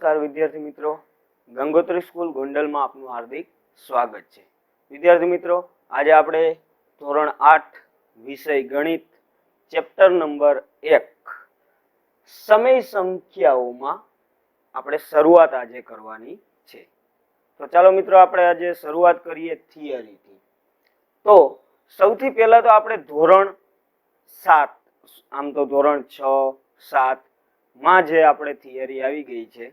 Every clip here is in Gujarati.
નમસ્કાર વિદ્યાર્થી મિત્રો, ગંગોત્રી સ્કૂલ ગોંડલમાં આપનું હાર્દિક સ્વાગત છે। વિદ્યાર્થી મિત્રો, આજે આપણે ધોરણ 8 વિષય ગણિત ચેપ્ટર નંબર 1 સમય સંખ્યાઓમાં આપણે શરૂઆત આજે કરવાની છે। તો ચાલો મિત્રો, આપણે આજે શરૂઆત કરીએ થિયરીથી। તો સૌથી પહેલા તો આપણે ધોરણ 7, આમ તો ધોરણ 6, 7 માં જે આપણે થિયરી આવી ગઈ છે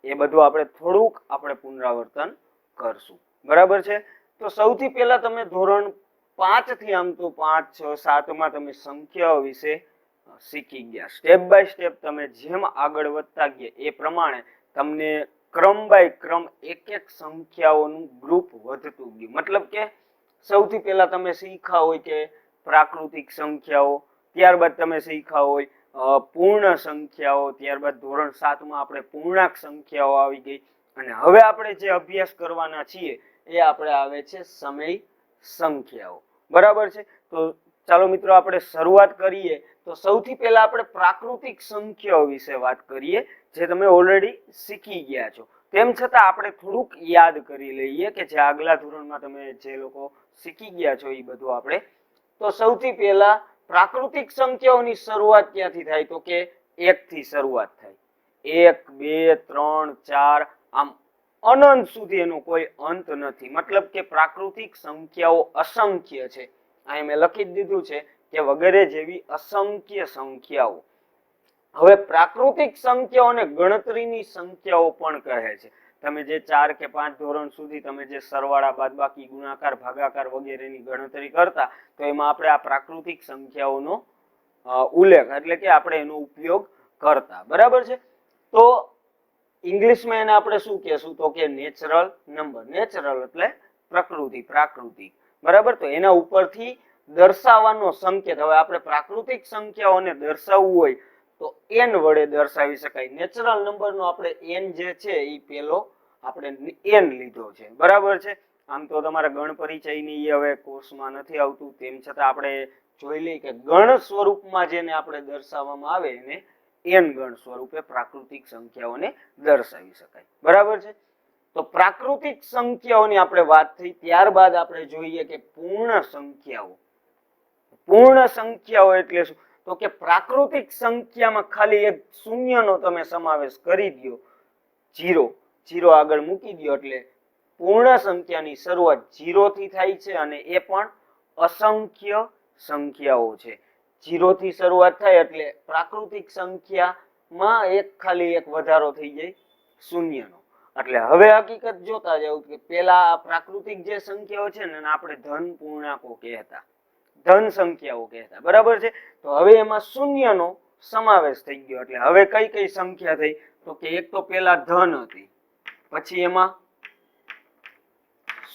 એ બધું આપણે થોડુંક આપણે પુનરાવર્તન કરશું, બરાબર છે। તો સૌથી પહેલા તમે ધોરણ 5 થી આમ તો 5, 6, 7 માં તમે સંખ્યાઓ વિશે શીખી ગયા। સ્ટેપ બાય સ્ટેપ તમે જેમ આગળ વધતા ગયા એ પ્રમાણે તમને ક્રમ બાય ક્રમ એક એક સંખ્યાઓનું ગ્રુપ વધતું ગયું। મતલબ કે સૌથી પહેલા તમે શીખ્યા હોય કે પ્રાકૃતિક સંખ્યાઓ, ત્યારબાદ તમે શીખ્યા હોય પૂર્ણ સંખ્યાઓ, ત્યારબાદ ધોરણ 7 માં આપણે પૂર્ણાંક સંખ્યાઓ આવી ગઈ, અને હવે આપણે જે અભ્યાસ કરવાના છીએ એ આપણે આવે છે સમય સંખ્યાઓ, બરાબર છે। તો ચાલો મિત્રો, આપણે શરૂઆત કરીએ। તો સૌથી પહેલા આપણે પ્રાકૃતિક સંખ્યાઓ વિશે વાત કરીએ, જે તમે ઓલરેડી શીખી ગયા છો। તેમ છતાં આપણે થોડુંક યાદ કરી લઈએ કે જે આગલા ધોરણમાં તમે જે લોકો શીખી ગયા છો એ બધું આપણે। તો સૌથી પહેલા પ્રાકૃતિક સંખ્યાઓની શરૂઆત ક્યાંથી થાય? તો કે 1 થી શરૂઆત થાય। 1, 2, 3, 4 આમ અનંત સુધી એનો કોઈ અંત નથી। મતલબ કે પ્રાકૃતિક સંખ્યાઓ અસંખ્ય છે। અહીં મેં લખી દીધું છે કે વગેરે જેવી અસંખ્ય સંખ્યાઓ। હવે પ્રાકૃતિક સંખ્યાઓને ગણતરીની સંખ્યાઓ પણ કહે છે। તમે જે 4 કે 5 ધોરણ સુધી તમે જે સરવાળા, બાદબાકી, ગુણાકાર, ભાગાકાર વગેરેની ગણતરી કરતા, તો એમાં આપણે આ પ્રાકૃતિક સંખ્યાઓનો ઉલ્લેખ એટલે કે આપણે એનો ઉપયોગ કરતા, બરાબર છે। તો ઇંગ્લિશમાં એને આપણે શું કહેશું? તો કે નેચરલ નંબર। નેચરલ એટલે પ્રકૃતિ, પ્રાકૃતિક, બરાબર। તો એના ઉપરથી દર્શાવવાનો સંકેત, હવે આપણે પ્રાકૃતિક સંખ્યાઓને દર્શાવવું હોય તો n વડે દર્શાવી શકાય। નેચરલ નંબરનો આપણે n જે છે એ પેલો આપણે n લીધો છે, બરાબર છે। આમ તો તમારા ગણ પરિચયની હવે કોર્સમાં નથી આવતું, તેમ છતાં આપણે જોઈ લઈએ કે ગણ સ્વરૂપમાં જેને આપણે દર્શાવવામાં આવે એને n ગણ સ્વરૂપે પ્રાકૃતિક સંખ્યાઓને દર્શાવી શકાય, બરાબર છે। તો પ્રાકૃતિક સંખ્યાઓની આપણે વાત થઈ, ત્યારબાદ આપણે જોઈએ કે પૂર્ણ સંખ્યાઓ। પૂર્ણ સંખ્યાઓ એટલે શું? તો કે પ્રાકૃતિક સંખ્યામાં ખાલી એક શૂન્યનો તમે સમાવેશ કરી દો, 0 આગળ મૂકી દો એટલે પૂર્ણ સંખ્યાની શરૂઆત 0 થી થાય છે, અને એ પણ અસંખ્ય સંખ્યાઓ છે। 0 થી શરૂઆત થાય એટલે પ્રાકૃતિક સંખ્યામાં ખાલી એક વધારો થઈ જાય શૂન્યનો। એટલે હવે હકીકત જોતા જાવ કે પેલા પ્રાકૃતિક જે સંખ્યાઓ છે ને આપણે ધન પૂર્ણાંકો કહેતા, ધન સંખ્યાઓ કહેતા, બરાબર છે। તો હવે એમાં શૂન્યનો સમાવેશ થઈ ગયો, એટલે હવે કઈ કઈ સંખ્યા થઈ? તો કે એક તો પેલા ધન હતી, પછી એમાં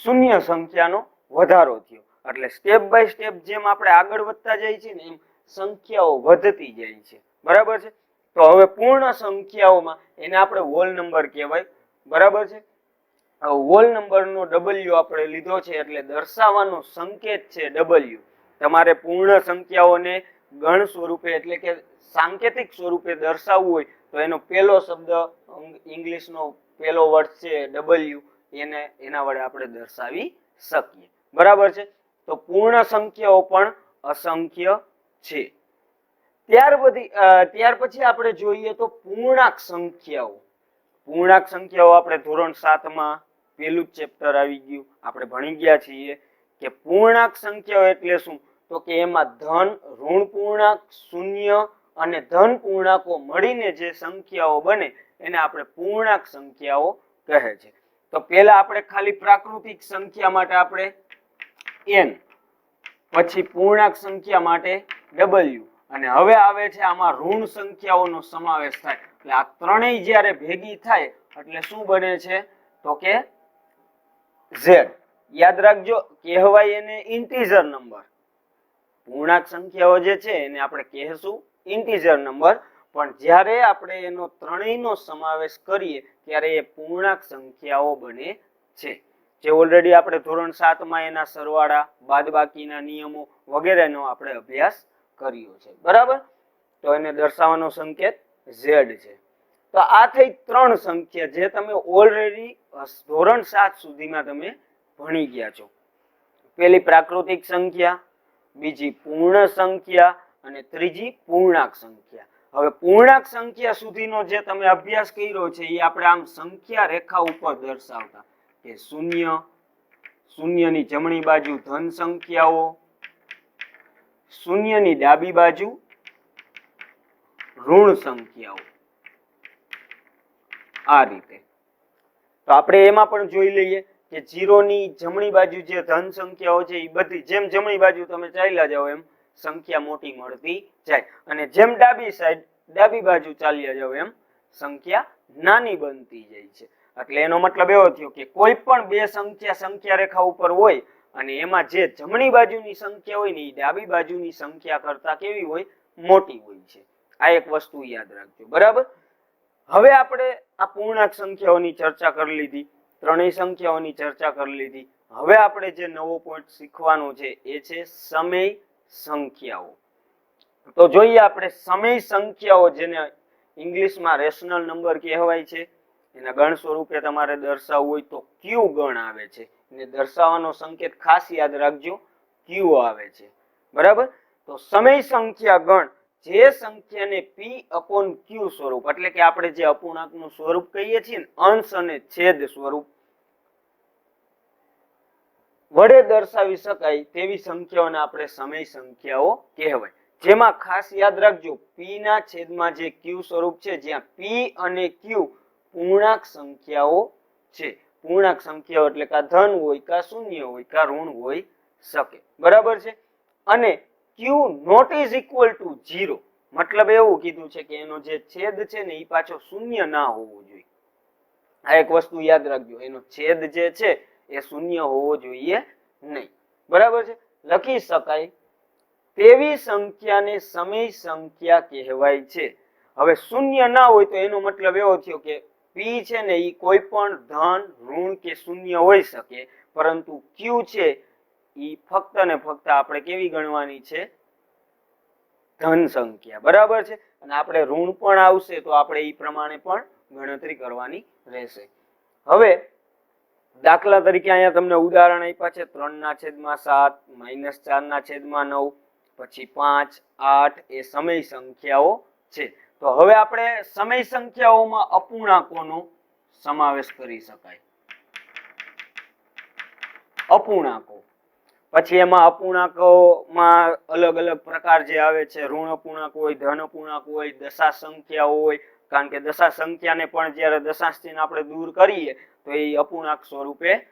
શૂન્ય સંખ્યાનો વધારો થયો, એટલે સ્ટેપ બાય સ્ટેપ જેમ આપણે આગળ વધતા જાય છે ને એમ સંખ્યાઓ વધતી જાય છે, બરાબર છે। તો હવે પૂર્ણ સંખ્યાઓમાં એને આપણે હોલ નંબર કહેવાય, બરાબર છે। હોલ નંબરનો w આપણે લીધો છે એટલે દર્શાવવાનો સંકેત છે w। તમારે પૂર્ણ સંખ્યાઓને ગણ સ્વરૂપે એટલે કે સાંકેતિક સ્વરૂપે દર્શાવવું હોય તો એનો પહેલો શબ્દ ઇંગ્લિશનો પહેલો વર્ડ છે w, એના વડે આપણે દર્શાવી શકીએ, બરાબર છે। તો પૂર્ણ સંખ્યાઓ પણ અસંખ્ય છે। ત્યાર પછી આપણે જોઈએ તો પૂર્ણાંક સંખ્યાઓ। પૂર્ણાંક સંખ્યાઓ આપણે ધોરણ 7 માં પહેલું જ ચેપ્ટર આવી ગયું, આપણે ભણી ગયા છીએ કે પૂર્ણાંક સંખ્યાઓ એટલે શું? તો કે એમાં ધન, ઋણ પૂર્ણાંક, શૂન્ય અને ધન પૂર્ણાંકો મળીને જે સંખ્યાઓ બને એને આપણે પૂર્ણાંક સંખ્યાઓ કહે છે। તો પહેલા આપણે ખાલી પ્રાકૃતિક સંખ્યા માટે આપણે n, પછી પૂર્ણાંક સંખ્યા માટે w, અને હવે આવે છે આમાં ઋણ સંખ્યાઓનો સમાવેશ થાય, એટલે આ ત્રણેય જ્યારે ભેગી થાય એટલે શું બને છે? તો કે z। યાદ રાખજો, કહેવાય એને ઇન્ટીજર નંબર। પૂર્ણાંક સંખ્યાઓ જે છે એને આપણે કહેશું ઇન્ટીજર નંબર, પણ જ્યારે આપણે એનો ત્રણેયનો સમાવેશ કરીએ ત્યારે એ પૂર્ણાંક સંખ્યાઓ બને છે, જે ઓલરેડી આપણે ધોરણ 7 માં એના સરવાળા, બાદબાકીના નિયમો વગેરેનો આપણે અભ્યાસ કર્યો છે, બરાબર। તો એને દર્શાવવાનો સંકેત z છે। તો આ થઈ 3 સંખ્યા જે તમે ઓલરેડી ધોરણ 7 સુધીમાં તમે ભણી ગયા છો. પહેલી પ્રાકૃતિક સંખ્યા, બીજી પૂર્ણ સંખ્યા અને ત્રીજી પૂર્ણાંક સંખ્યા. હવે પૂર્ણાંક સંખ્યા સુધીનો જે તમે અભ્યાસ કર્યો છે એ આપણે આમ સંખ્યા રેખા ઉપર દર્શાવતા કે શૂન્ય, શૂન્યની જમણી બાજુ ધન સંખ્યાઓ, શૂન્યની ડાબી બાજુ ઋણ સંખ્યાઓ, આ રીતે. તો આપણે એમાં પણ જોઈ લઈએ કે 0 ની જમણી બાજુ જે ધન સંખ્યાઓ છે એ બધી જેમ જમણી બાજુ તમે ચાલ્યા જાઓ એમ સંખ્યા મોટી મળતી જાય અને જેમ ડાબી બાજુ ચાલ્યા જાઓ એમ સંખ્યા નાની બનતી જાય છે. એટલે એનો મતલબ એવો થયો કે કોઈ પણ બે સંખ્યા રેખા ઉપર હોય અને એમાં જે જમણી બાજુની સંખ્યા હોય ને એ ડાબી બાજુની સંખ્યા કરતા કેવી હોય? મોટી હોય છે. આ એક વસ્તુ યાદ રાખજો. બરાબર. હવે આપણે આ પૂર્ણાંક સંખ્યાઓની ચર્ચા કરી લીધી, ત્રણેય સંખ્યાઓની ચર્ચા કરી લીધી. હવે આપણે જે નવો પોઈન્ટ શીખવાનો છે એ છે સમય સંખ્યાઓ. તો જોઈએ આપણે સમય સંખ્યાઓ જેને ઇંગ્લિશમાં રેશનલ નંબર કહેવાય છે, એના ગણ સ્વરૂપે તમારે દર્શાવવું હોય તો ક્યુ ગણ આવે છે. એને દર્શાવવાનો સંકેત ખાસ યાદ રાખજો, ક્યુ આવે છે. બરાબર. તો સમય સંખ્યા ગણ જે સંખ્યાને p/q સ્વરૂપ એટલે કે આપણે જે અપૂર્ણાંકનું સ્વરૂપ કહીએ છીએ ને અંશ અને છેદ સ્વરૂપ વડે દર્શાવી શકાય તેવી સંખ્યાઓને આપણે સમય સંખ્યાઓ કહેવાય. જેમાં ખાસ યાદ રાખજો p ના છેદમાં જે q સ્વરૂપ છે જ્યાં p અને q પૂર્ણાંક સંખ્યાઓ છે. પૂર્ણાંક સંખ્યાઓ એટલે કે ધન હોય કે શૂન્ય હોય કે ઋણ હોય શકે. બરાબર છે. અને q not is equal to 0 મતલબ એવું કીધું છે કે એનો જે છેદ છે ને એ પાછો શૂન્ય ના હોવો જોઈએ. આ એક વસ્તુ યાદ રાખજો, એનો છેદ જે છે એ શૂન્ય હોવો જોઈએ નહીં. બરાબર છે. લખી શકાય તેવી સંખ્યાને સમય સંખ્યા કહેવાય છે. હવે શૂન્ય ના હોય તો એનો મતલબ એવો થયો કે p છે ને એ કોઈ પણ ધન, ઋણ કે શૂન્ય હોઈ શકે, પરંતુ q છે એ ફક્ત ને ફક્ત આપણે કેવી ગણવાની છે? ધન સંખ્યા. બરાબર છે. અને આપણે ઋણ પણ આવશે તો આપણે એ પ્રમાણે પણ ગણતરી કરવાની રહેશે. હવે દાખલા તરીકે અહીંયા તમને ઉદાહરણ આપ્યા છે 3/7 -4/9 પછી 5, 8 એ સમય સંખ્યાઓ છે. તો હવે આપણે સમય સંખ્યાઓમાં અપૂર્ણાંકોનો સમાવેશ કરી શકાય. અપૂર્ણાંકો પછી એમાં અપૂર્ણાંકોમાં અલગ અલગ પ્રકાર જે આવે છે, ઋણ અપૂર્ણાંક હોય, ધન અપૂર્ણાંક હોય, દશાંશ સંખ્યાઓ હોય. કારણ કે દશાંશ સંખ્યાને પણ જ્યારે દશાંશ ચિહ્ન આપણે દૂર કરીએ તો એ અપૂર્ણાંક સ્વરૂપે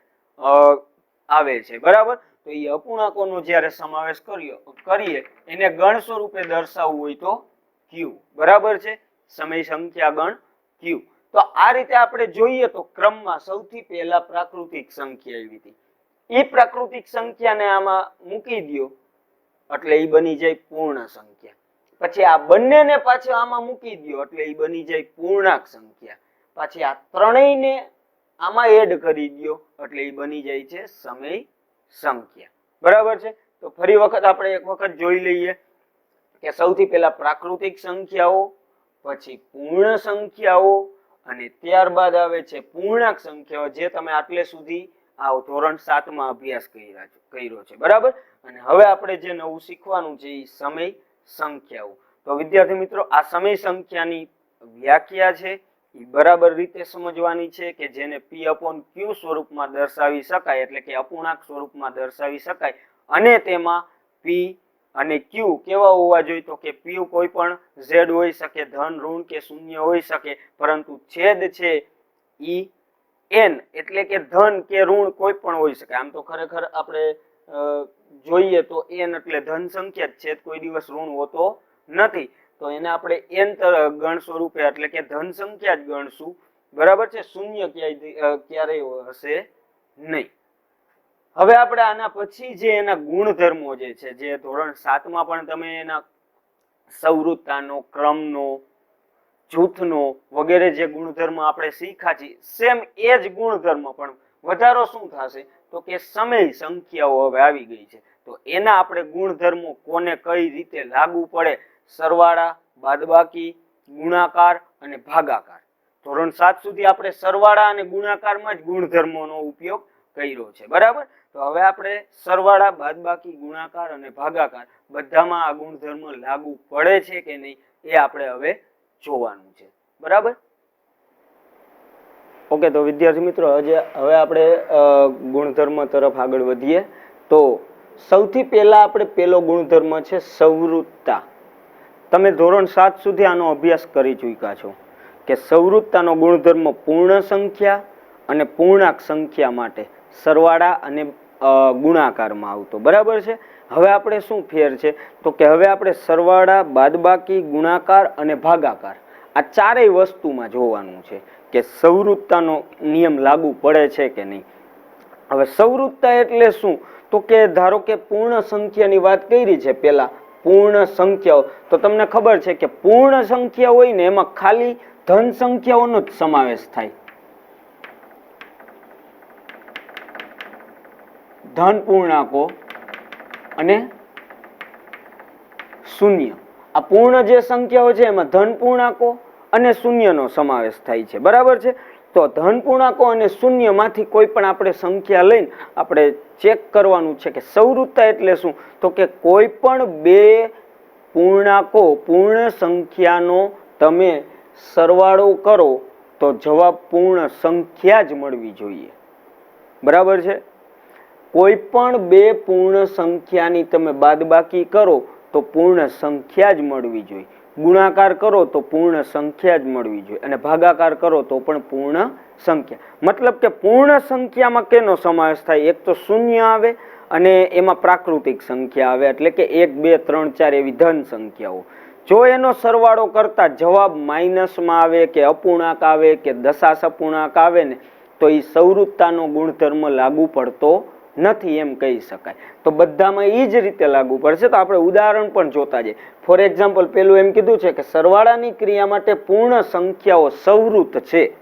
આવે છે. બરાબર. તો એ અપૂર્ણાંકોનો જ્યારે સમાવેશ કરીએ એને ગણ સ્વરૂપે દર્શાવવું હોય તો q. બરાબર છે. સમય સંખ્યા ગણ q. તો આ રીતે આપણે જોઈએ તો ક્રમમાં સૌથી પહેલા પ્રાકૃતિક સંખ્યા આવી હતી. એ પ્રાકૃતિક સંખ્યાને આમાં મૂકી દો એટલે એ બની જાય પૂર્ણ સંખ્યા. પછી આ બંનેને પાછળ આમાં મૂકી દો એટલે એ બની જાય પૂર્ણાંક સંખ્યા. પછી આ ત્રણેયને આમાં એડ કરી દો એટલે એ બની જાય છે સમય સંખ્યા. બરાબર છે. તો ફરી વખત આપણે એક વખત જોઈ લઈએ કે સૌથી પહેલા પ્રાકૃતિક સંખ્યાઓ, પછી પૂર્ણ સંખ્યાઓ અને ત્યારબાદ આવે છે પૂર્ણાંક સંખ્યાઓ જે તમે આટલે સુધી આ ધોરણ 7 માં અભ્યાસ કર્યો છે. બરાબર. અને હવે આપણે જે નવું શીખવાનું છે એ સમય સંખ્યાઓ. તો વિદ્યાર્થી મિત્રો આ સમય સંખ્યાની વ્યાખ્યા છે એ બરાબર રીતે સમજવાની છે કે જેને p/q સ્વરૂપમાં દર્શાવી શકાય એટલે કે અપૂર્ણાંક સ્વરૂપમાં દર્શાવી શકાય. અને તેમાં p અને q કેવા હોવા જોઈએ તો કે p કોઈ પણ z હોઈ શકે, ધન, ઋણ કે શૂન્ય હોઈ શકે, પરંતુ છેદ છે ઈ n એટલે કે ધન કે ઋણ કોઈ પણ હોઈ શકે. આમ તો ખરેખર આપણે જોઈએ તો n એટલે ધન સંખ્યા જ છે, કોઈ દિવસ ઋણ હોતો નથી. તો એને આપણે n ગણ સ્વરૂપે એટલે કે ધન સંખ્યા જ ગણશું. બરાબર છે. શૂન્ય ક્યારેય હશે નહીં. હવે આપણે આના પછી જે એના ગુણધર્મો જે છે જે ધોરણ 7 માં પણ તમે એના સંવૃત્તાનો, ક્રમનો, જૂથનો વગેરે જે ગુણધર્મ આપણે શીખ્યા છીએ સેમ એ જ ગુણધર્મ પણ વધારો શું થશે તો કે સમય સંખ્યાઓ હવે આવી ગઈ છે. તો એના આપણે ગુણધર્મો કોને કઈ રીતે લાગુ પડે, સરવાળા, બાદબાકી, ગુણાકાર અને ભાગાકાર, ધોરણ 7 સુધી આપણે સરવાળા અને ગુણાકારમાં જ ગુણધર્મોનો ઉપયોગ કર્યો છે, બરાબર. તો હવે આપણે સરવાળા, બાદબાકી, ગુણાકાર અને ભાગાકાર બધામાં આ ગુણધર્મ લાગુ પડે છે કે નહીં એ આપણે હવે જોવાનું છે, બરાબર. ઓકે, તો વિદ્યાર્થી મિત્રો હવે આપણે ગુણધર્મ તરફ આગળ વધીએ. તો સૌથી પહેલા આપણે પહેલો ગુણધર્મ છે સંવૃત્તતા. તમે ધોરણ 7 સુધી આનો અભ્યાસ કરી ચૂક્યા છો કે સંવૃત્તતાનો ગુણધર્મ પૂર્ણ સંખ્યા અને પૂર્ણાંક સંખ્યા માટે સરવાળા અને ગુણાકારમાં આવતો, બરાબર છે. હવે આપણે શું ફેર છે તો કે હવે આપણે સરવાળા, બાદબાકી, ગુણાકાર અને ભાગાકાર આ ચારેય વસ્તુમાં જોવાનું છે કે સંવૃત્તતાનો નિયમ લાગુ પડે છે કે નહીં. હવે સંવૃત્તતા એટલે શું તો કે ધારો કે પૂર્ણ સંખ્યાની વાત કરી છે પહેલા, પૂર્ણ સંખ્યાઓ. તો તમને ખબર છે કે પૂર્ણ સંખ્યા હોય ને એમાં ખાલી ધન સંખ્યાઓનો જ સમાવેશ થાય. ધન પૂર્ણાંકો અને શૂન્ય, આ પૂર્ણ જે સંખ્યાઓ છે એમાં ધન પૂર્ણાંકો અને શૂન્યનો સમાવેશ થાય છે, બરાબર છે. તો ધન પૂર્ણાંકો અને શૂન્યમાંથી કોઈ પણ આપણે સંખ્યા લઈને આપણે ચેક કરવાનું છે કે સંવૃત્તતા એટલે શું તો કે કોઈ પણ બે પૂર્ણાંકો, પૂર્ણ સંખ્યાનો તમે સરવાળો કરો તો જવાબ પૂર્ણ સંખ્યા જ મળવી જોઈએ, બરાબર છે. કોઈ પણ બે પૂર્ણ સંખ્યાની તમે બાદબાકી કરો તો પૂર્ણ સંખ્યા જ મળવી જોઈએ, ગુણાકાર કરો તો પૂર્ણ સંખ્યા જ મળવી જોઈએ અને ભાગાકાર કરો તો પણ પૂર્ણ સંખ્યા. મતલબ કે પૂર્ણ સંખ્યામાં કેનો સમાવેશ થાય? એક તો શૂન્ય આવે અને એમાં પ્રાકૃતિક સંખ્યા આવે, એટલે કે 1, 2, 3, 4 એવી ધન સંખ્યાઓ. જો એનો સરવાળો કરતા જવાબ માઇનસમાં આવે કે અપૂર્ણાંક આવે કે દશાંશ અપૂર્ણાંક આવે ને તો એ સંવૃત્તતાનો ગુણધર્મ લાગુ પડતો નથી એમ કહી શકાય. તો બધામાં એ જ રીતે લાગુ પડશે. તો આપણે ઉદાહરણ પણ જોતા જઈએ. ફોર એક્ઝામ્પલ, પેલું એમ કીધું છે કે સરવાળાની ક્રિયા માટે પૂર્ણ સંખ્યાઓ સંવૃત્ત છે,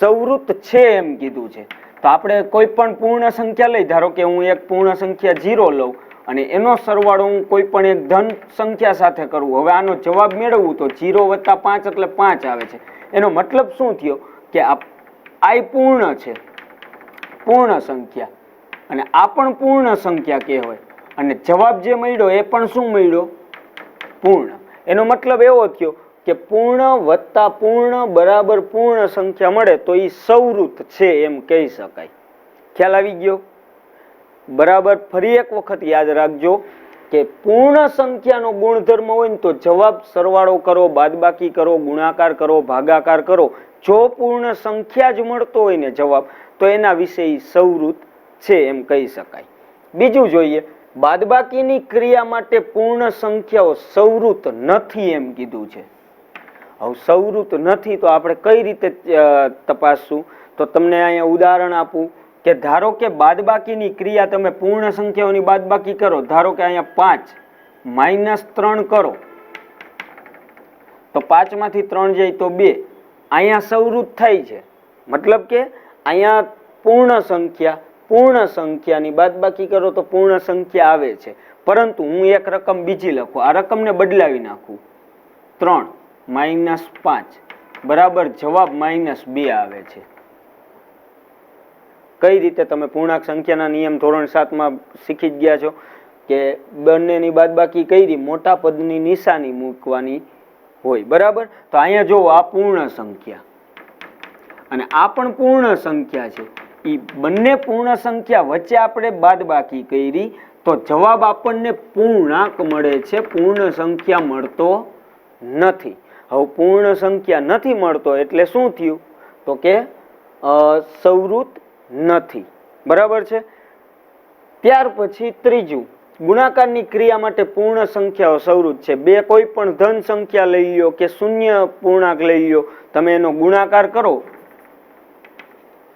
સંવૃત્ત છે એમ કીધું છે. તો આપણે કોઈ પણ પૂર્ણ સંખ્યા લઈ, ધારો કે હું એક પૂર્ણ સંખ્યા 0 લઉં અને એનો સરવાળો હું કોઈ પણ એક ધન સંખ્યા સાથે કરું. હવે આનો જવાબ મેળવવું તો 0 + 5 એટલે 5 આવે છે. એનો મતલબ શું થયો કે આ પૂર્ણ છે, પૂર્ણ સંખ્યા, અને આ પણ પૂર્ણ સંખ્યા કહેવાય અને જવાબ જે મળ્યો એ પણ શું મળ્યો? પૂર્ણ. એનો મતલબ એવો થયો કે પૂર્ણ વત્તા પૂર્ણ બરાબર પૂર્ણ સંખ્યા મળે તો એ સંવૃત્ત છે એમ કહી શકાય. ખ્યાલ આવી ગયો? બરાબર. ફરી એક વખત યાદ રાખજો કે પૂર્ણ સંખ્યાનો ગુણધર્મ હોય ને તો જવાબ સરવાળો કરો, બાદબાકી કરો, ગુણાકાર કરો, ભાગાકાર કરો, જો પૂર્ણ સંખ્યા જ મળતો હોય ને જવાબ તો એના વિશે સંવૃત્ત છે એમ કહી શકાય. બીજું જોઈએ, બાદબાકીની ક્રિયા માટે પૂર્ણ સંખ્યાઓ સંવૃત્ત નથી એમ કીધું છે. હવે સંવૃત્ત નથી તો આપણે કઈ રીતે તપાસશું? તો તમને અહીંયા ઉદાહરણ આપું કે ધારો કે બાદબાકીની ક્રિયા તમે પૂર્ણ સંખ્યાઓની બાદબાકી કરો, ધારો કે અહીંયા 5 - 3 કરો તો 5 માંથી 3 જાય તો 2, અહીંયા સંવૃત્ત થાય છે. મતલબ કે અહીંયા પૂર્ણ સંખ્યાની બાદબાકી કરો તો પૂર્ણ સંખ્યા આવે છે, પરંતુ હું એક રકમ બીજી લખું, આ રકમને બદલાવી નાખું, 3 - 5 બરાબર જવાબ -2 આવે છે. કઈ રીતે? તમે પૂર્ણાંક સંખ્યાના નિયમ ધોરણ 7 માં શીખી જ ગયા છો કે બંનેની બાદબાકી કરી મોટા પદની નિશાની મૂકવાની હોય, બરાબર. તો અહીંયા જો આ પૂર્ણ સંખ્યા અને આ પણ પૂર્ણ સંખ્યા છે, એ બંને પૂર્ણ સંખ્યા વચ્ચે આપણે બાદબાકી કરી તો જવાબ આપણને પૂર્ણાંક મળે છે, પૂર્ણ સંખ્યા મળતો નથી. હવે પૂર્ણ સંખ્યા નથી મળતો એટલે શું થયું તો કે સંવૃત્ત નથી, બરાબર છે. ત્યાર પછી ત્રીજું, ગુણાકારની ક્રિયા માટે પૂર્ણ સંખ્યાઓ સંવૃત્ત છે. બે કોઈ પણ ધન સંખ્યા લઈ લો કે શૂન્ય પૂર્ણાંક લઈ લો, તમે એનો ગુણાકાર કરો,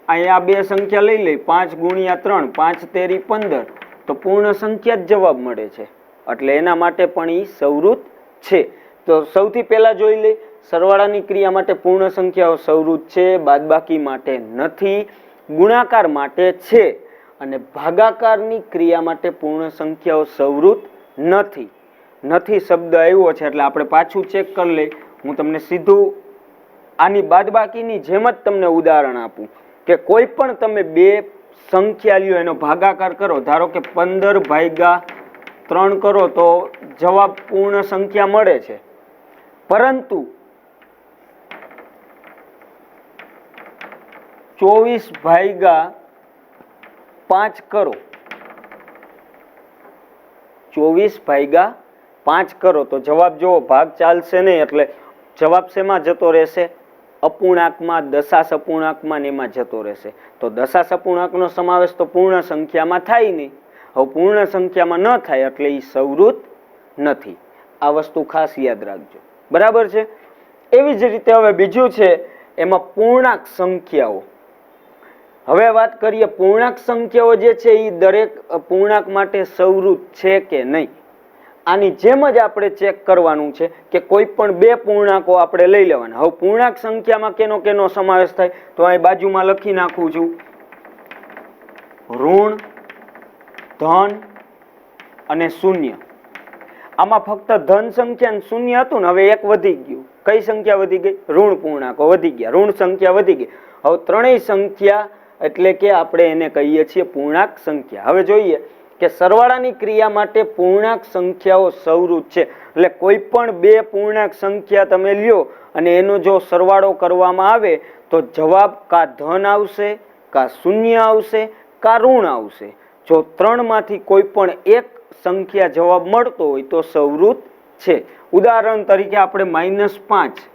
અહીંયા બે સંખ્યા લઈ લઈ, 5 × 3 5 તેરી 15 તો પૂર્ણ સંખ્યા જ જવાબ મળે છે, એટલે એના માટે પણ એ સંવૃત્ત છે. તો સૌથી પહેલા જોઈ લઈ, સરવાળાની ક્રિયા માટે પૂર્ણ સંખ્યાઓ સંવૃત્ત છે, બાદબાકી માટે નથી, ગુણાકાર માટે છે, અને ભાગાકારની ક્રિયા માટે પૂર્ણ સંખ્યાઓ સંવૃત્ત નથી. નથી શબ્દ આવ્યો છે એટલે આપણે પાછું ચેક કરી લઈ. હું તમને સીધું આની બાદબાકીની જેમ જ તમને ઉદાહરણ આપું કે કોઈ પણ તમે બે સંખ્યા લ્યો, એનો ભાગાકાર કરો. ધારો કે 15 ભાગ્યા 3 કરો તો જવાબ પૂર્ણ સંખ્યા મળે છે, પરંતુ 24 ભાગ્યા 5 કરો, 24 ભાગ્યા 5 કરો તો જવાબ જો ભાગ ચાલશે નહીં, એટલે જવાબ શેમાં જતો રહેશે? અપૂર્ણાંકમાં, દશાંશ અપૂર્ણાંકમાં ને એમાં જતો રહેશે. તો દશાંશ અપૂર્ણાંકનો સમાવેશ તો પૂર્ણ સંખ્યામાં થાય નહીં. હવે પૂર્ણ સંખ્યામાં ન થાય એટલે એ સંવૃત નથી. આ વસ્તુ ખાસ યાદ રાખજો, બરાબર છે. એવી જ રીતે હવે બીજું છે એમાં પૂર્ણાંક સંખ્યાઓ. હવે વાત કરીએ પૂર્ણાંક સંખ્યાઓ જે છે એ દરેક પૂર્ણાંક માટે સંવૃત છે કે નહીં. આની જેમ જ આપણે ચેક કરવાનું છે કે કોઈ પણ બે પૂર્ણાંકો આપણે લઈ લેવાના. હવે પૂર્ણાંક સંખ્યામાં કેનો કેનો સમાવેશ થાય તો અહીં બાજુમાં લખી નાખું છું, ઋણ, ધન અને શૂન્ય. આમાં ફક્ત ધન સંખ્યા અને શૂન્ય હતું ને, હવે એક વધી ગયું. કઈ સંખ્યા વધી ગઈ? ઋણ પૂર્ણાંકો વધી ગયા, ઋણ સંખ્યા વધી ગઈ. હવે ત્રણેય સંખ્યા એટલે કે આપણે એને કહીએ છીએ પૂર્ણાંક સંખ્યા. હવે જોઈએ કે સરવાળાની ક્રિયા માટે પૂર્ણાંક સંખ્યાઓ સંવૃત છે. એટલે કોઈ પણ બે પૂર્ણાંક સંખ્યા તમે લ્યો અને એનો જો સરવાળો કરવામાં આવે તો જવાબ કા ધન આવશે, કા શૂન્ય આવશે, કા ઋણ આવશે. જો ત્રણમાંથી કોઈ પણ એક સંખ્યા જવાબ મળતો હોય તો સંવૃત છે. ઉદાહરણ તરીકે આપણે -5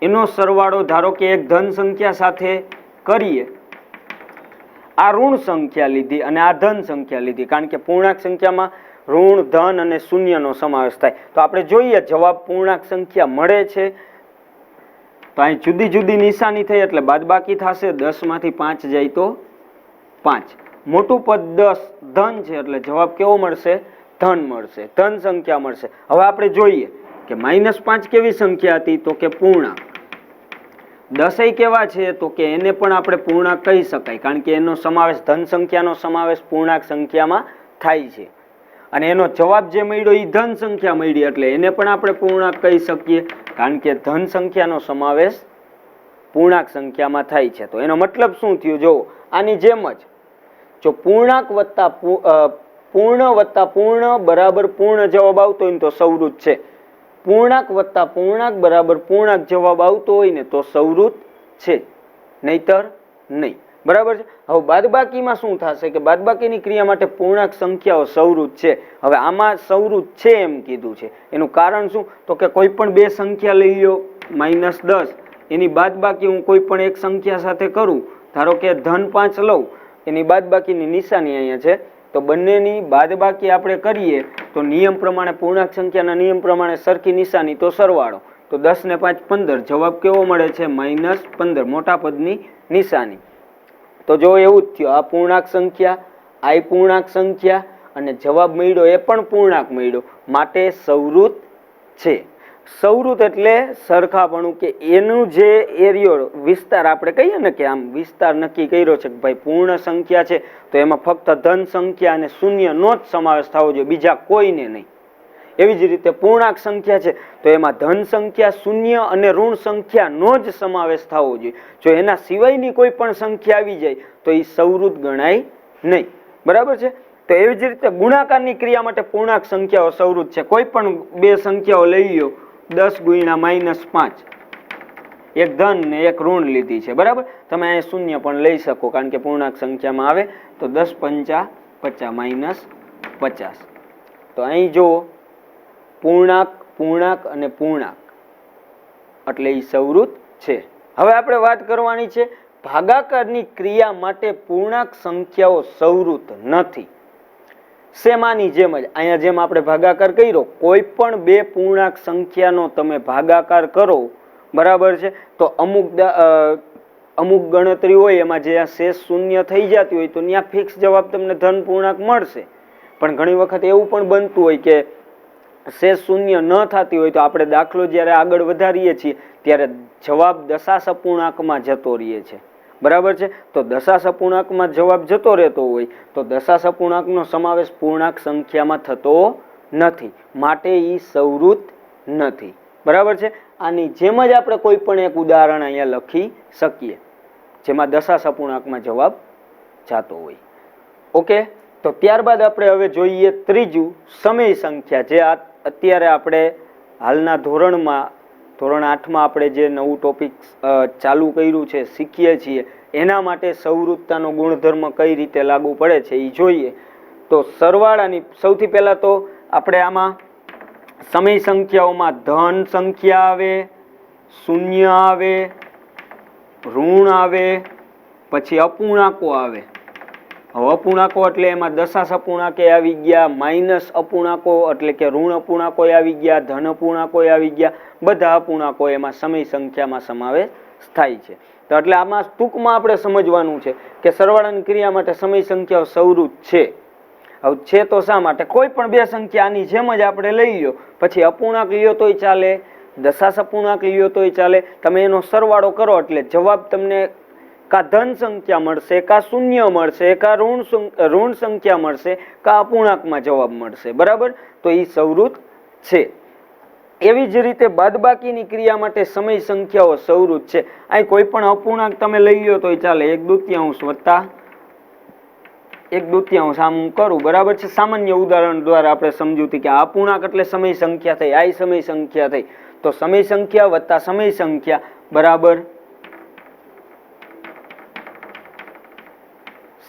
એનો સરવાળો ધારો કે એક ધન સંખ્યા સાથે કરીએ. આ ઋણ સંખ્યા લીધી અને આ ધન સંખ્યા લીધી, કારણ કે પૂર્ણાંક સંખ્યામાં ઋણ, ધન અને શૂન્યનો સમાવેશ થાય. તો આપણે જોઈએ જવાબ પૂર્ણાંક સંખ્યા મળે છે. તો અહીં જુદી જુદી નિશાની થઈ એટલે બાદબાકી થશે. 10 માંથી 5 જાય તો 5. મોટું પદ 10 ધન છે એટલે જવાબ કેવો મળશે? ધન મળશે, ધન સંખ્યા મળશે. હવે આપણે જોઈએ કે -5 કેવી સંખ્યા હતી તો કે પૂર્ણાંક. 10 કેવા છે તો કે એને પણ આપણે પૂર્ણાંક કહી શકાય, કારણ કે એનો સમાવેશ, ધન સંખ્યાનો સમાવેશ પૂર્ણાંક સંખ્યામાં થાય છે. અને એનો જવાબ જે મળ્યો એ ધન સંખ્યા મળી એટલે એને પણ આપણે પૂર્ણાંક કહી શકીએ, કારણ કે ધન સંખ્યાનો સમાવેશ પૂર્ણાંક સંખ્યામાં થાય છે. તો એનો મતલબ શું થયું? જો આની જેમ જ જો પૂર્ણાંક વત્તા પૂર્ણ વત્તા પૂર્ણ બરાબર પૂર્ણ જવાબ આવતો હોય તો સંવૃત છે. પૂર્ણાંક વત્તા પૂર્ણાંક બરાબર પૂર્ણાંક જવાબ આવતો હોય ને તો સંવૃત છે, નહીતર નહીં. બરાબર છે. હવે બાદબાકીમાં શું થશે કે બાદબાકીની ક્રિયા માટે પૂર્ણાંક સંખ્યાઓ સંવૃત છે. હવે આમાં સંવૃત છે એમ કીધું છે, એનું કારણ શું તો કે કોઈ પણ બે સંખ્યા લઈ લો, -10 એની બાદબાકી હું કોઈ પણ એક સંખ્યા સાથે કરું. ધારો કે ધન 5 લઉં, એની બાદબાકીની નિશાની અહીંયા છે, તો બંનેની બાદબાકી આપણે કરીએ તો નિયમ પ્રમાણે, પૂર્ણાંક સંખ્યાના નિયમ પ્રમાણે સરખી નિશાની તો સરવાળો. તો 10 ને 5 15, જવાબ કેવો મળે છે? -15, મોટા પદની નિશાની. તો જો એવું જ થયું, આ પૂર્ણાંક સંખ્યા, આ પૂર્ણાંક સંખ્યા અને જવાબ મળ્યો એ પણ પૂર્ણાંક મળ્યો, માટે સંવૃત છે. સંવૃત એટલે સરખાપણું, કે એનું જે એરિયો વિસ્તાર આપણે કહીએ ને કે આમ વિસ્તાર નક્કી કર્યો છે કે ભાઈ પૂર્ણ સંખ્યા છે તો એમાં ફક્ત ધન સંખ્યા અને શૂન્યનો જ સમાવેશ થવો જોઈએ, બીજા કોઈને નહીં. એવી જ રીતે પૂર્ણાંક સંખ્યા છે તો એમાં ધન સંખ્યા, શૂન્ય અને ઋણ સંખ્યાનો જ સમાવેશ થવો જોઈએ. જો એના સિવાયની કોઈ પણ સંખ્યા આવી જાય તો એ સંવૃત ગણાય નહીં. બરાબર છે. તો એવી જ રીતે ગુણાકારની ક્રિયા માટે પૂર્ણાંક સંખ્યાઓ સંવૃત છે. કોઈ પણ બે સંખ્યાઓ લઈ લો, 10 ગુણ્યા -5, એક ધન ને એક ઋણ લીધી છે. બરાબર. તમે અહીંયા શૂન્ય પણ લઈ શકો, કારણ કે પૂર્ણાંક સંખ્યામાં આવે. તો 10 × 50 -50. તો અહીં જો પૂર્ણાંક, પૂર્ણાંક અને પૂર્ણાંક એટલે એ સંવૃત છે. હવે આપણે વાત કરવાની છે ભાગાકારની ક્રિયા માટે પૂર્ણાંક સંખ્યાઓ સંવૃત નથી. શેમાની જેમ જ અહીંયા જેમ આપણે ભાગાકાર કર્યો, કોઈ પણ બે પૂર્ણાંક સંખ્યાનો તમે ભાગાકાર કરો, બરાબર છે, તો અમુક ગણતરી હોય એમાં જે શેષ શૂન્ય થઈ જતી હોય તો ત્યાં ફિક્સ જવાબ તમને ધન પૂર્ણાંક મળશે. પણ ઘણી વખત એવું પણ બનતું હોય કે શેષ શૂન્ય ન થતી હોય તો આપણે દાખલો જ્યારે આગળ વધારીએ છીએ ત્યારે જવાબ દશાંશ અપૂર્ણાંકમાં જતો રહે છે. બરાબર છે. તો દશાંશ અપૂર્ણાંકમાં જવાબ જતો રહેતો હોય તો દશાંશ અપૂર્ણાંકનો સમાવેશ પૂર્ણાંક સંખ્યામાં થતો નથી, માટે એ સંવૃત નથી. બરાબર છે. આની જેમ જ આપણે કોઈ પણ એક ઉદાહરણ અહીંયા લખી શકીએ જેમાં દશાંશ અપૂર્ણાંકમાં જવાબ જાતો હોય. ઓકે, તો ત્યારબાદ આપણે હવે જોઈએ ત્રીજું સમય સંખ્યા, જે અત્યારે આપણે હાલના ધોરણમાં ધોરણ 8માં આપણે જે નવું ટોપિક ચાલુ કર્યું છે, શીખીએ છીએ, એના માટે સંવૃત્તાનો ગુણધર્મ કઈ રીતે લાગુ પડે છે એ જોઈએ. તો સરવાળાની સૌથી પહેલા તો આપણે આમાં સમય સંખ્યાઓમાં ધન સંખ્યા આવે, શૂન્ય આવે, ઋણ આવે, પછી અપૂર્ણાંકો આવે. હવે અપૂર્ણાંકો એટલે એમાં દશાંશ અપૂર્ણાંકે આવી ગયા, માઇનસ અપૂર્ણાંકો એટલે કે ઋણ અપૂર્ણાંકો આવી ગયા, ધન અપૂર્ણાંકો આવી ગયા, બધા અપૂર્ણાંકો એમાં સમય સંખ્યામાં સમાવેશ થાય છે. તો એટલે આમાં ટૂંકમાં આપણે સમજવાનું છે કે સરવાળાની ક્રિયા માટે સમય સંખ્યાઓ સંવૃત છે. હવે છે તો શા માટે? કોઈ પણ બે સંખ્યા આની જેમ જ આપણે લઈ લો, પછી અપૂર્ણાંક લ્યો તોય ચાલે, દશાંશ અપૂર્ણાંક લ્યો તોય ચાલે, તમે એનો સરવાળો કરો એટલે જવાબ તમને કા ધન સંખ્યા મળશે, કા શૂન્ય મળશે, કા ઋણ સંખ્યા મળશે, કા અપૂર્ણાંકમાં જવાબ મળશે. બરાબર? તો એ સંવૃત છે. એવી જ રીતે બાદબાકીની ક્રિયા માટે સમય સંખ્યાઓ સંવૃત છે. અહીં કોઈ પણ અપૂર્ણાંક તમે લઈ લો તોય ચાલે, 1/2 વત્તા 1/2 આમ કરું. બરાબર છે? સામાન્ય ઉદાહરણ દ્વારા આપણે સમજૂતી કે આ અપૂર્ણાંક એટલે સમય સંખ્યા થઈ, આ સમય સંખ્યા થઈ, તો સમય સંખ્યા વત્તા સમય સંખ્યા બરાબર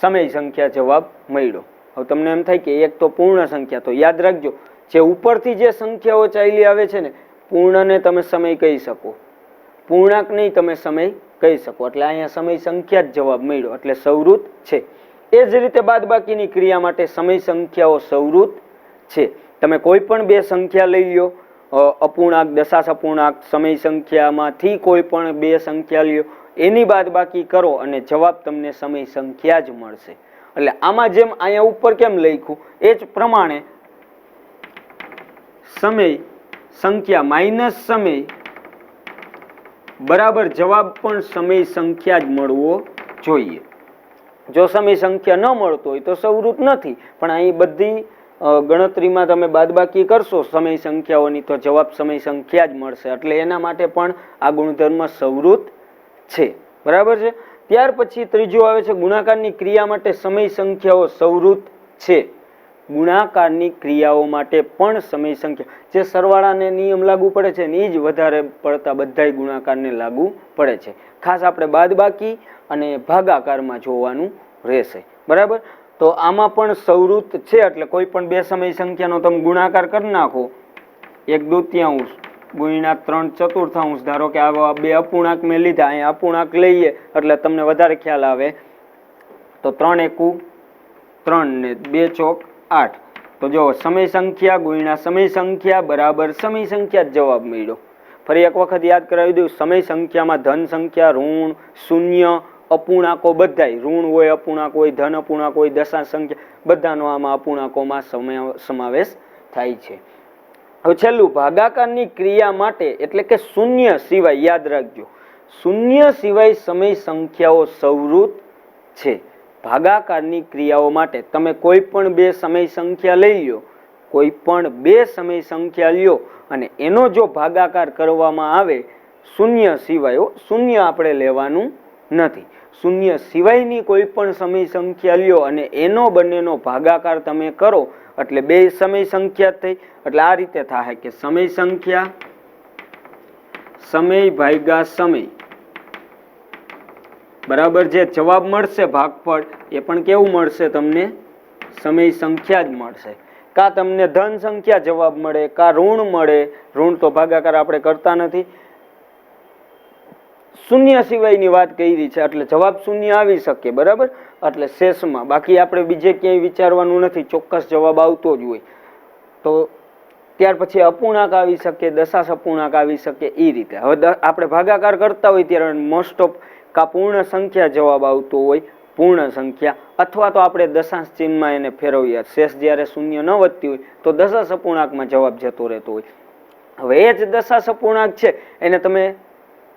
સમય સંખ્યા જવાબ મળ્યો. હવે તમને એમ થાય કે એક તો પૂર્ણ સંખ્યા, તો યાદ રાખજો જે ઉપરથી જે સંખ્યાઓ ચાલી આવે છે ને, પૂર્ણને તમે સમય કહી શકો, પૂર્ણાંક નહીં તમે સમય કહી શકો, એટલે અહીંયા સમય સંખ્યા જ જવાબ મળ્યો, એટલે સંવૃત છે. એ જ રીતે બાદબાકીની ક્રિયા માટે સમય સંખ્યાઓ સંવૃત છે. તમે કોઈ પણ બે સંખ્યા લઈ લો, અપૂર્ણાંક, દશાંશ અપૂર્ણાંક, સમય સંખ્યામાંથી કોઈ પણ બે સંખ્યા લ્યો, એની બાદબાકી કરો અને જવાબ તમને સમય સંખ્યા જ મળશે. એટલે આમાં જેમ અહીંયા ઉપર કેમ લખ્યું એ જ પ્રમાણે સમય સંખ્યા માઇનસ સમય બરાબર જવાબ પણ સમય સંખ્યા જ મળવો જોઈએ. જો સમય સંખ્યા ન મળતો હોય તો સંવૃત નથી, પણ અહીં બધી ગણતરીમાં તમે બાદબાકી કરશો સમય સંખ્યાઓની તો જવાબ સમય સંખ્યા જ મળશે, એટલે એના માટે પણ આ ગુણધર્મ સંવૃત છે. બરાબર છે? ત્યાર પછી ત્રીજું આવે છે ગુણાકારની ક્રિયા માટે સમય સંખ્યાઓ સંવૃત છે. ગુણાકારની ક્રિયાઓ માટે પણ સમય સંખ્યા, જે સરવાળાને નિયમ લાગુ પડે છે ને એ જ વધારે પડતા બધા ગુણાકારને લાગુ પડે છે. ખાસ આપણે બાદબાકી અને ભાગાકારમાં જોવાનું રહેશે. બરાબર? તો આમાં પણ સંવૃત છે, એટલે કોઈ પણ બે સમય સંખ્યાનો તમે ગુણાકાર કરી નાખો, 1/2 ગુણ્યા 3/4, ધારો કે આવા બે અપૂર્ણાંક મેં લીધા, અહીંયા અપૂર્ણાંક લઈએ એટલે તમને વધારે ખ્યાલ આવે, તો 3 એકુ 3 ને 2 ચોક 8. તો જો સમય સંખ્યા ગુણ્યા સમય સંખ્યા બરાબર સમય સંખ્યા જ જવાબ મળ્યો. ફરી એક વખત યાદ કરાવી દઉં, સમય સંખ્યામાં ધન સંખ્યા, ઋણ, શૂન્ય, અપૂર્ણાંકો બધાય, ઋણ હોય, અપૂર્ણાંક હોય, ધન અપૂર્ણાંક હોય, દશાંશ સંખ્યા, બધાનો આમાં અપૂર્ણાંકોમાં સમાવેશ થાય છે. હવે છેલ્લું ભાગાકારની ક્રિયા માટે એટલે કે શૂન્ય સિવાય, યાદ રાખજો શૂન્ય સિવાય સમય સંખ્યાઓ સંવૃત છે. ભાગાકારની ક્રિયાઓ માટે તમે કોઈ પણ બે સમય સંખ્યા લઈ લો, કોઈ પણ બે સમય સંખ્યા લ્યો અને એનો જો ભાગાકાર કરવામાં આવે શૂન્ય સિવાય, શૂન્ય આપણે લેવાનું નથી, શૂન્ય સિવાયની કોઈ પણ સમય સંખ્યા લ્યો અને એનો બંનેનો ભાગાકાર તમે કરો એટલે બે સમય સંખ્યા થઈ. એટલે આ રીતે થાય કે સમય સંખ્યા સમય ભાગ્યા સમય બરાબર જે જવાબ મળશે ભાગફળ એ પણ કેવું મળશે તમને? સમય સંખ્યા જ મળશે. કા તમને ધન સંખ્યા જવાબ મળે, કા ઋણ મળે. ઋણ તો ભાગાકાર આપણે કરતા નથી, શૂન્ય સિવાયની વાત કરી છે એટલે જવાબ શૂન્ય આવી શકે. બરાબર? એટલે શેષમાં, બાકી આપણે બીજે ક્યાંય વિચારવાનું નથી, ચોક્કસ જવાબ આવતો જ હોય. તો ત્યાર પછી અપૂર્ણાંક આવી શકે, દશાંશ અપૂર્ણાંક આવી શકે, એ રીતે. હવે આપણે ભાગાકાર કરતા હોય ત્યારે મોસ્ટ ઓફ કા પૂર્ણ સંખ્યા જવાબ આવતો હોય, પૂર્ણ સંખ્યા, અથવા તો આપણે દશાંશ ચિહ્નમાં એને ફેરવીએ, શેષ જ્યારે શૂન્ય ન વધતી હોય તો દશાંશ અપૂર્ણાંકમાં જવાબ જતો રહેતો હોય. હવે એ જ દશાંશ અપૂર્ણાંક છે એને તમે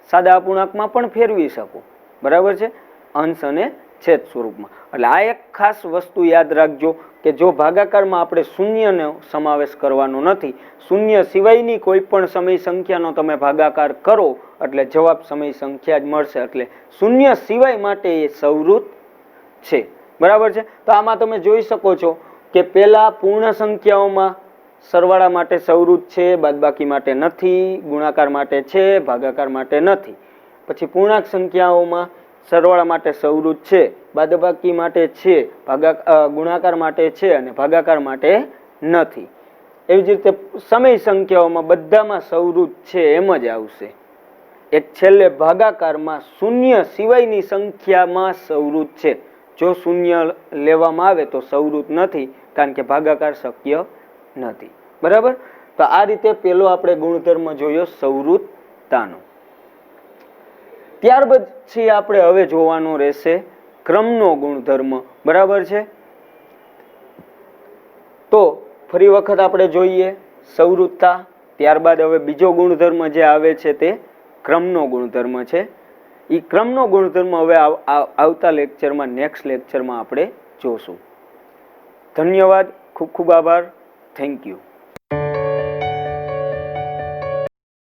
સાદા અપૂર્ણાંકમાં પણ ફેરવી શકો. બરાબર છે? અંશ અને છેદ સ્વરૂપમાં. એટલે આ એક ખાસ વસ્તુ યાદ રાખજો કે જો ભાગાકારમાં આપણે શૂન્યનો સમાવેશ કરવાનો નથી, શૂન્ય સિવાયની કોઈ પણ સમય સંખ્યાનો તમે ભાગાકાર કરો એટલે જવાબ સમય સંખ્યા જ મળશે. એટલે શૂન્ય સિવાય માટે એ સવૃત છે. બરાબર છે. તો આમાં તમે જોઈ શકો છો કે પેલા પૂર્ણ સંખ્યાઓમાં સરવાળા માટે સવૃત છે, બાદબાકી માટે નથી, ગુણાકાર માટે છે, ભાગાકાર માટે નથી. પછી પૂર્ણાંક સંખ્યાઓમાં સરવાળા માટે સવૃત છે, બાદબાકી માટે છે, ગુણાકાર માટે છે અને ભાગાકાર માટે નથી. એવી જ રીતે સમય સંખ્યાઓમાં બધામાં સવૃત છે એમ જ આવશે. એક છેલ્લે ભાગાકારમાં શૂન્ય સિવાયની સંખ્યામાં સવૃત છે. જો શૂન્ય લેવામાં આવે તો સવૃત નથી, કારણ કે ભાગાકાર શક્ય નથી. બરાબર. તો આ રીતે પેલો આપણે ગુણધર્મ જોયો સવૃતતાનો. ત્યાર પછી આપણે હવે જોવાનો રહેશે ક્રમનો ગુણધર્મ. બરાબર છે. તો ફરી વખત આપણે જોઈએ સવૃતતા, ત્યારબાદ હવે બીજો ગુણધર્મ જે આવે છે તે ક્રમનો ગુણધર્મ છે. એ ક્રમનો ગુણધર્મ હવે આવતા લેક્ચરમાં, નેક્સ્ટ લેક્ચરમાં આપણે જોશું. ધન્યવાદ. ખૂબ ખૂબ આભાર. Thank you.